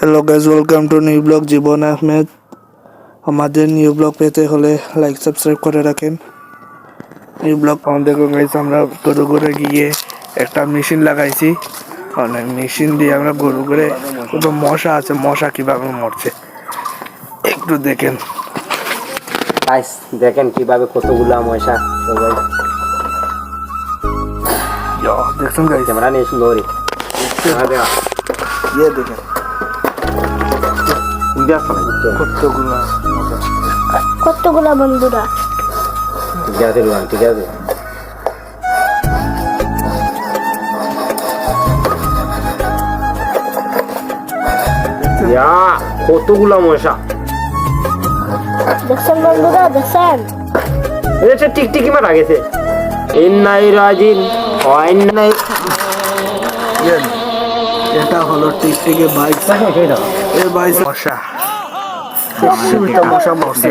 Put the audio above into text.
Hello guys, welcome to new blog Jibon Ahmed. আমাদের new blog পেতে হলে লাইক সাবস্ক্রাইব করে রাখেন। নিউ ব্লগ আমাদের গাইজ, আমরা গরু ঘরে গিয়ে একটা মেশিন লাগাইছি। অনেক মেশিন দিয়ে আমরা গরু ঘরে কত মশা আছে, মশা কিভাবে মরছে একটু দেখেন। গাইস দেখেন কিভাবে কতগুলা মশা সবাই দেখছেন গাইজ, ক্যামেরা নিয়ে সুন্দর ইয়ে দেখেন কতগুলা বন্ধুরা ঠিক আছে রুয়ান, ঠিক আছে। কতগুলা মশা দেখছেন বন্ধুরা, দেখছেন এটা টিকটিকি মারা গেছে। এটা হলো টিকটিকি বাইক, এই বাইক মশা মশা মরছে।